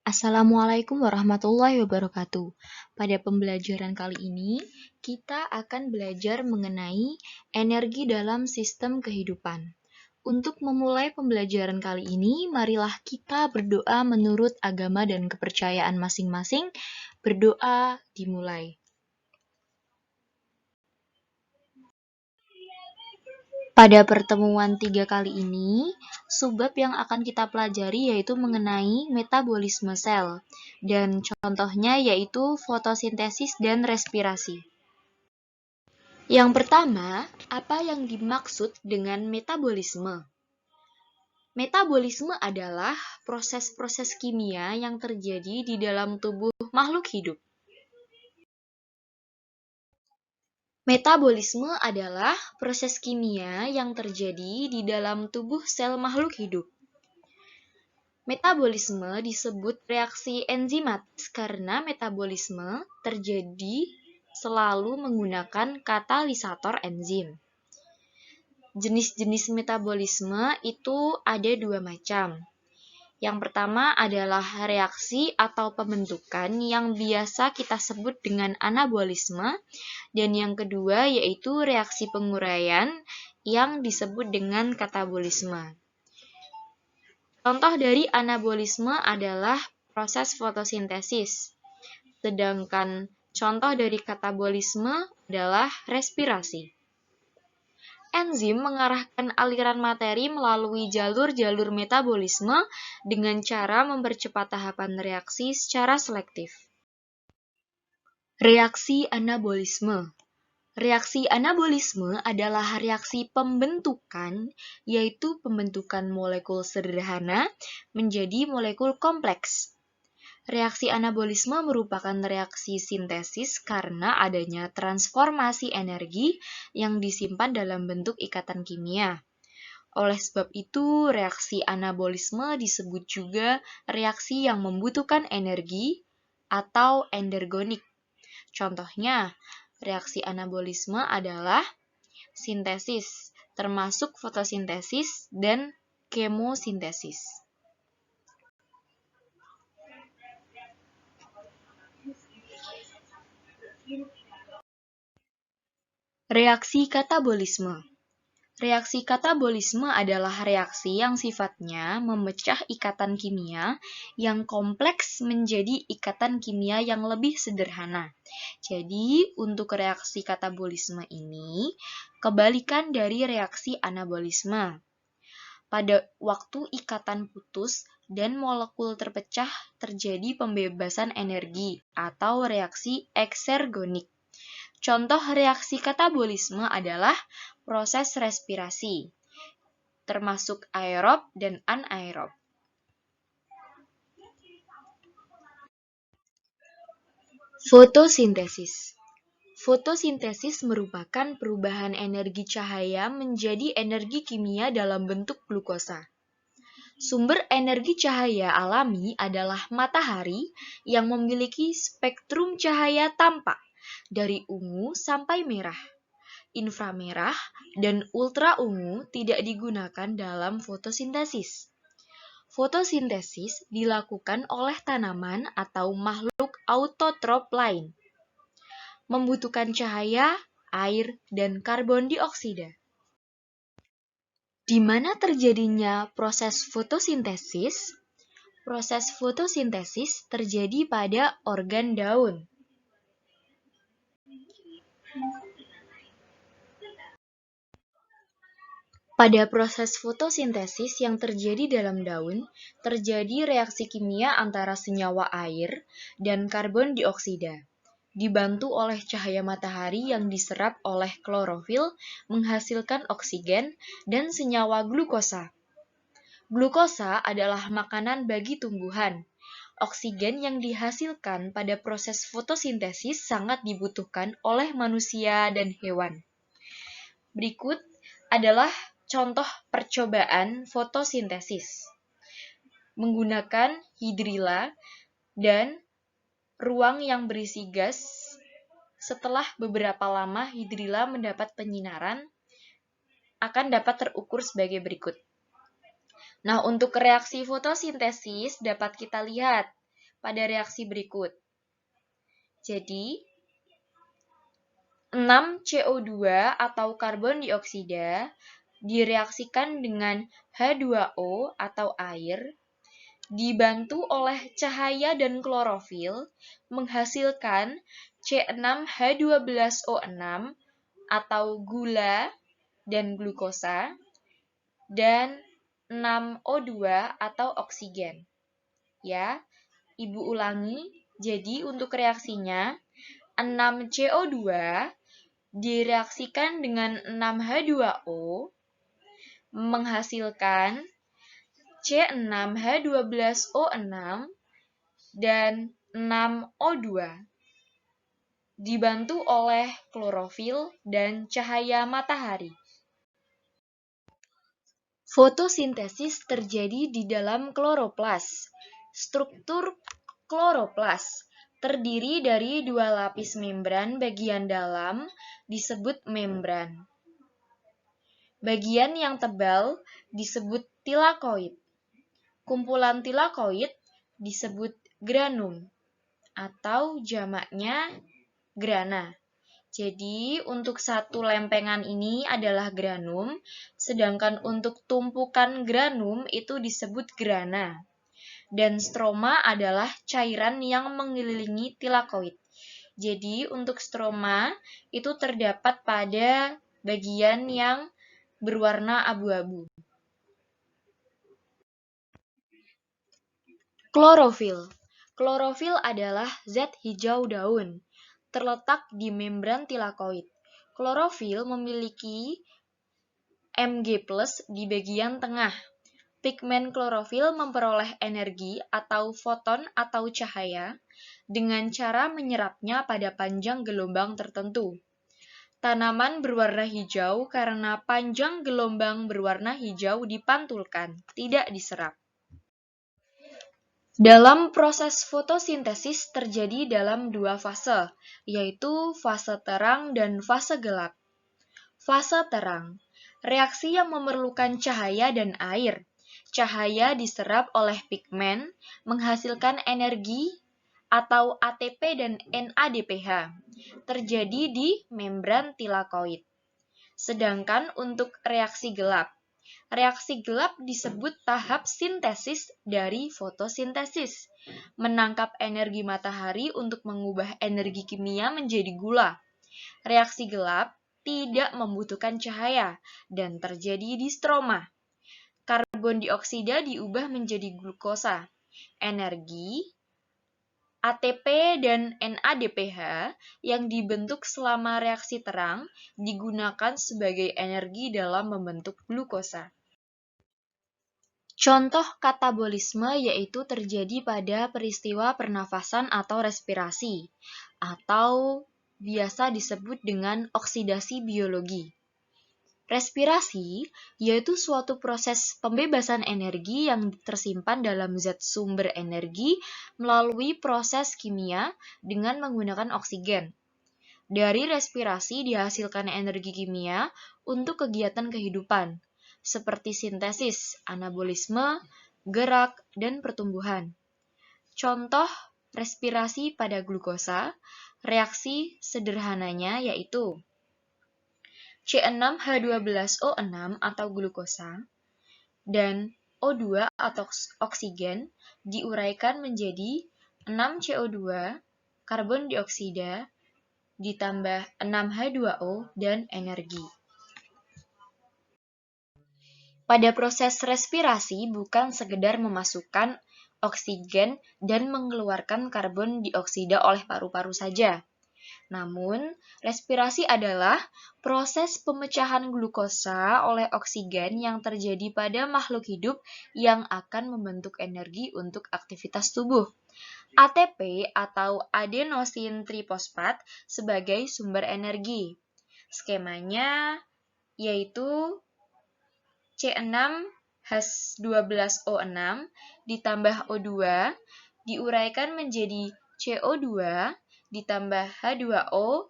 Assalamualaikum warahmatullahi wabarakatuh. Pada pembelajaran kali ini, kita akan belajar mengenai energi dalam sistem kehidupan. Untuk memulai pembelajaran kali ini, marilah kita berdoa menurut agama dan kepercayaan masing-masing. Berdoa dimulai. Pada pertemuan 3 kali ini, subbab yang akan kita pelajari yaitu mengenai metabolisme sel, dan contohnya yaitu fotosintesis dan respirasi. Yang pertama, apa yang dimaksud dengan metabolisme? Metabolisme adalah proses-proses kimia yang terjadi di dalam tubuh makhluk hidup. Metabolisme adalah proses kimia yang terjadi di dalam tubuh sel makhluk hidup. Metabolisme disebut reaksi enzimatis karena metabolisme terjadi selalu menggunakan katalisator enzim. Jenis-jenis metabolisme itu ada dua macam. Yang pertama adalah reaksi atau pembentukan yang biasa kita sebut dengan anabolisme, dan yang kedua yaitu reaksi penguraian yang disebut dengan katabolisme. Contoh dari anabolisme adalah proses fotosintesis, sedangkan contoh dari katabolisme adalah respirasi. Enzim mengarahkan aliran materi melalui jalur-jalur metabolisme dengan cara mempercepat tahapan reaksi secara selektif. Reaksi anabolisme. Reaksi anabolisme adalah reaksi pembentukan, yaitu pembentukan molekul sederhana menjadi molekul kompleks. Reaksi anabolisme merupakan reaksi sintesis karena adanya transformasi energi yang disimpan dalam bentuk ikatan kimia. Oleh sebab itu, reaksi anabolisme disebut juga reaksi yang membutuhkan energi atau endergonik. Contohnya, reaksi anabolisme adalah sintesis, termasuk fotosintesis dan kemosintesis. Reaksi katabolisme. Reaksi katabolisme adalah reaksi yang sifatnya memecah ikatan kimia yang kompleks menjadi ikatan kimia yang lebih sederhana. Jadi, untuk reaksi katabolisme ini, kebalikan dari reaksi anabolisme. Pada waktu ikatan putus dan molekul terpecah, terjadi pembebasan energi atau reaksi eksergonik. Contoh reaksi katabolisme adalah proses respirasi, termasuk aerob dan anaerob. Fotosintesis. Fotosintesis merupakan perubahan energi cahaya menjadi energi kimia dalam bentuk glukosa. Sumber energi cahaya alami adalah matahari yang memiliki spektrum cahaya tampak dari ungu sampai merah. Inframerah dan ultra ungu tidak digunakan dalam fotosintesis. Fotosintesis dilakukan oleh tanaman atau makhluk autotrof lain, membutuhkan cahaya, air, dan karbon dioksida. Di mana terjadinya proses fotosintesis? Proses fotosintesis terjadi pada organ daun. Pada proses fotosintesis yang terjadi dalam daun, terjadi reaksi kimia antara senyawa air dan karbon dioksida, dibantu oleh cahaya matahari yang diserap oleh klorofil menghasilkan oksigen dan senyawa glukosa. Glukosa adalah makanan bagi tumbuhan. Oksigen yang dihasilkan pada proses fotosintesis sangat dibutuhkan oleh manusia dan hewan. Berikut adalah contoh percobaan fotosintesis menggunakan hidrila dan ruang yang berisi gas. Setelah beberapa lama hidrila mendapat penyinaran, akan dapat terukur sebagai berikut. Nah, untuk reaksi fotosintesis dapat kita lihat pada reaksi berikut. Jadi, 6 CO2 atau karbon dioksida direaksikan dengan H2O atau air, dibantu oleh cahaya dan klorofil, menghasilkan C6H12O6 atau gula dan glukosa, dan 6O2 atau oksigen. Ya, Ibu ulangi, jadi untuk reaksinya 6 CO2 direaksikan dengan 6 H2O menghasilkan C6H12O6 dan 6O2 dibantu oleh klorofil dan cahaya matahari. Fotosintesis terjadi di dalam kloroplas. Struktur kloroplas terdiri dari dua lapis membran bagian dalam disebut membran. Bagian yang tebal disebut tilakoid. Kumpulan tilakoid disebut granum atau jamaknya grana. Jadi untuk satu lempengan ini adalah granum, sedangkan untuk tumpukan granum itu disebut grana. Dan stroma adalah cairan yang mengelilingi tilakoid. Jadi untuk stroma itu terdapat pada bagian yang berwarna abu-abu. Klorofil. Klorofil adalah zat hijau daun, terletak di membran tilakoid. Klorofil memiliki Mg+ di bagian tengah. Pigmen klorofil memperoleh energi atau foton atau cahaya dengan cara menyerapnya pada panjang gelombang tertentu. Tanaman berwarna hijau karena panjang gelombang berwarna hijau dipantulkan, tidak diserap. Dalam proses fotosintesis terjadi dalam dua fase, yaitu fase terang dan fase gelap. Fase terang, reaksi yang memerlukan cahaya dan air. Cahaya diserap oleh pigmen, menghasilkan energi atau ATP dan NADPH, terjadi di membran tilakoid. Sedangkan untuk reaksi gelap disebut tahap sintesis dari fotosintesis, menangkap energi matahari untuk mengubah energi kimia menjadi gula. Reaksi gelap tidak membutuhkan cahaya dan terjadi di stroma. Karbon dioksida diubah menjadi glukosa. Energi, ATP dan NADPH yang dibentuk selama reaksi terang digunakan sebagai energi dalam membentuk glukosa. Contoh katabolisme yaitu terjadi pada peristiwa pernafasan atau respirasi, atau biasa disebut dengan oksidasi biologi. Respirasi yaitu suatu proses pembebasan energi yang tersimpan dalam zat sumber energi melalui proses kimia dengan menggunakan oksigen. Dari respirasi dihasilkan energi kimia untuk kegiatan kehidupan, seperti sintesis, anabolisme, gerak, dan pertumbuhan. Contoh respirasi pada glukosa, reaksi sederhananya yaitu C6H12O6 atau glukosa dan O2 atau oksigen diuraikan menjadi 6CO2 karbon dioksida ditambah 6H2O dan energi. Pada proses respirasi bukan sekedar memasukkan oksigen dan mengeluarkan karbon dioksida oleh paru-paru saja. Namun, respirasi adalah proses pemecahan glukosa oleh oksigen yang terjadi pada makhluk hidup yang akan membentuk energi untuk aktivitas tubuh. ATP atau adenosin trifosfat sebagai sumber energi. Skemanya yaitu C6H12O6 ditambah O2 diuraikan menjadi CO2 ditambah H2O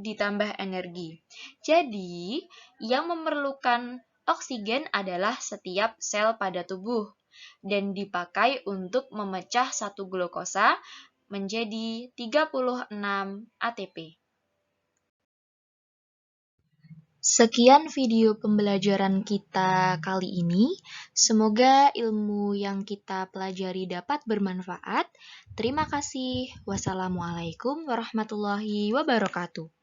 ditambah energi. Jadi, yang memerlukan oksigen adalah setiap sel pada tubuh. dan dipakai untuk memecah satu glukosa menjadi 36 ATP. Sekian video pembelajaran kita kali ini. Semoga ilmu yang kita pelajari dapat bermanfaat. Terima kasih. Wassalamualaikum warahmatullahi wabarakatuh.